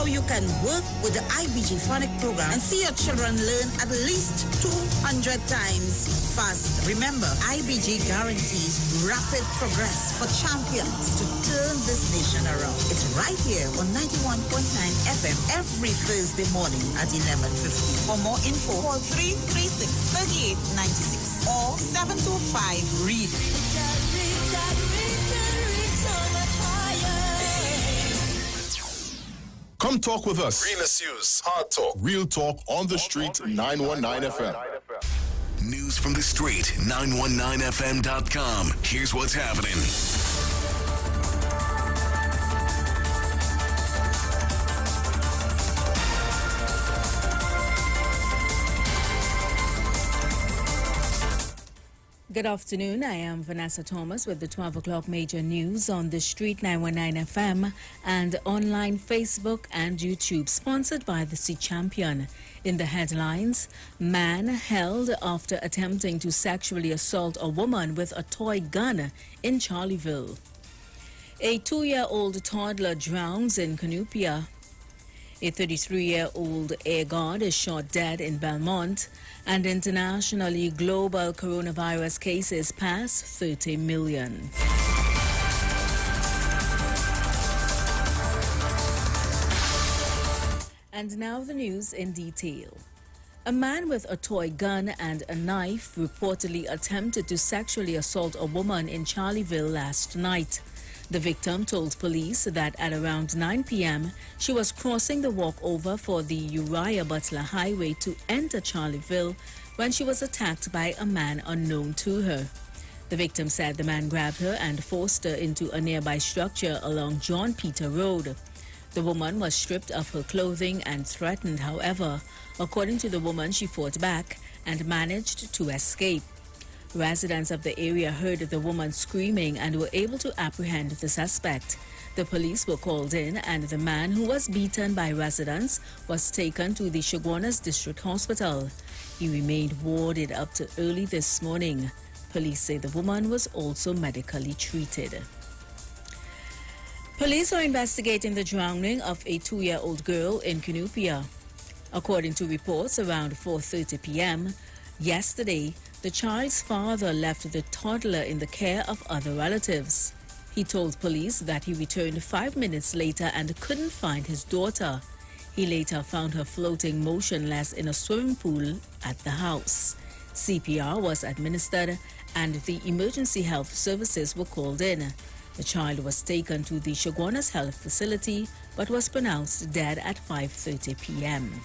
how you can work with the IBG Phonic program and see your children learn at least 200 times fast. Remember, IBG guarantees rapid progress for champions to turn this nation around. It's right here on 91.9 FM every Thursday morning at 11:50. For more info, call 336-3896 or 725-READ. Come talk with us. Realest news, hard talk. Real talk on the street, 919 FM. News from the street, 919fm.com. Here's what's happening. Good afternoon. I am Vanessa Thomas with the 12 o'clock major news on the street 919 FM and online Facebook and YouTube, sponsored by the Sea Champion. In the headlines, man held after attempting to sexually assault a woman with a toy gun in Charleville. A 2-year-old toddler drowns in Cunupia. A 33-year-old air guard is shot dead in Belmont, and internationally, global coronavirus cases pass 30 million. And now the news in detail. A man with a toy gun and a knife reportedly attempted to sexually assault a woman in Charleville last night. The victim told police that at around 9 p.m., she was crossing the walkover for the Uriah Butler Highway to enter Charleville when she was attacked by a man unknown to her. The victim said the man grabbed her and forced her into a nearby structure along John Peter Road. The woman was stripped of her clothing and threatened. However, according to the woman, she fought back and managed to escape. Residents of the area heard the woman screaming and were able to apprehend the suspect. The police were called in, and the man, who was beaten by residents, was taken to the Chaguanas District Hospital. He remained warded up to early this morning. Police say the woman was also medically treated. Police are investigating the drowning of a 2-year-old girl in Cunupia. According to reports, around 4:30 p.m. yesterday, the child's father left the toddler in the care of other relatives. He told police that he returned 5 minutes later and couldn't find his daughter. He later found her floating motionless in a swimming pool at the house. CPR was administered and the emergency health services were called in. The child was taken to the Chaguanas Health Facility but was pronounced dead at 5:30 p.m.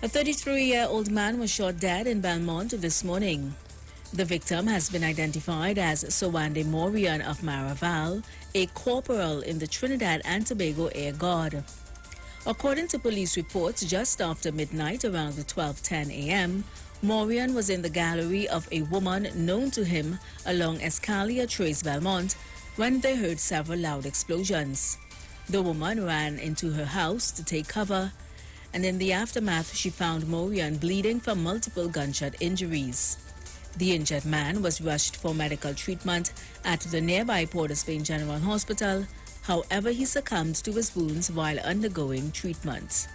A 33-year-old man was shot dead in Belmont this morning. The victim has been identified as Sowande Morian of Maraval, a corporal in the Trinidad and Tobago Air Guard. According to police reports, just after midnight, around 12:10 a.m., Morian was in the gallery of a woman known to him along Escalier Trace, Belmont, when they heard several loud explosions. The woman ran into her house to take cover, and in the aftermath, she found Morian bleeding from multiple gunshot injuries. The injured man was rushed for medical treatment at the nearby Port of Spain General Hospital. However, he succumbed to his wounds while undergoing treatment.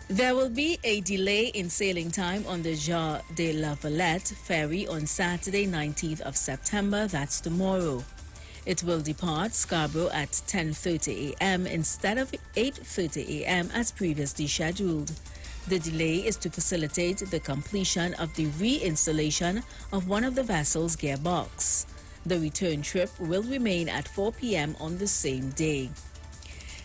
There will be a delay in sailing time on the Jar de la Valette ferry on Saturday, 19th of September, that's tomorrow. It will depart Scarborough at 10:30 a.m. instead of 8:30 a.m. as previously scheduled. The delay is to facilitate the completion of the reinstallation of one of the vessel's gearbox. The return trip will remain at 4 p.m. on the same day.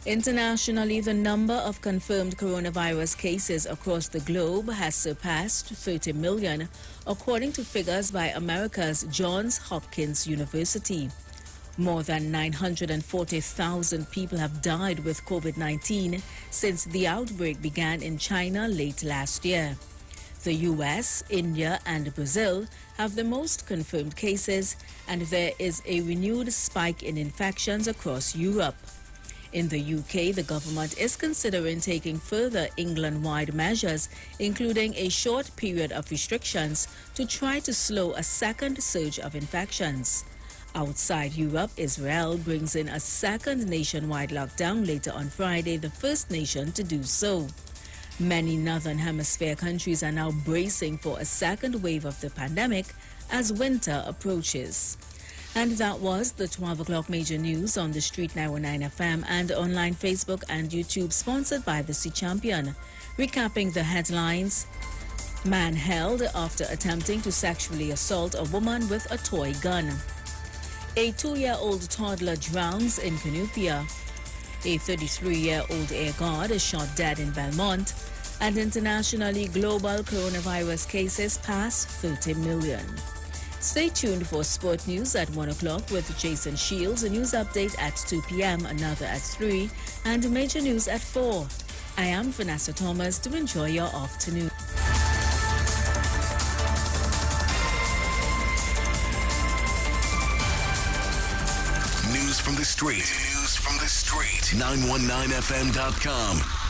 Internationally, the number of confirmed coronavirus cases across the globe has surpassed 30 million, according to figures by America's Johns Hopkins University. More than 940,000 people have died with COVID-19 since the outbreak began in China late last year. The US, India, and Brazil have the most confirmed cases, and there is a renewed spike in infections across Europe. In the UK, the government is considering taking further England-wide measures, including a short period of restrictions to try to slow a second surge of infections. Outside Europe, Israel brings in a second nationwide lockdown later on Friday, the first nation to do so. Many Northern Hemisphere countries are now bracing for a second wave of the pandemic as winter approaches. And that was the 12 o'clock major news on the Street 919 FM and online Facebook and YouTube, sponsored by the Sea Champion. Recapping the headlines: man held after attempting to sexually assault a woman with a toy gun. A 2-year-old toddler drowns in Cunupia. A 33-year-old air guard is shot dead in Belmont. And internationally, global coronavirus cases pass 30 million. Stay tuned for sport news at 1 o'clock with Jason Shields, a news update at 2 p.m., another at 3, and major news at 4. I am Vanessa Thomas. To enjoy your afternoon. News from the street. 919fm.com.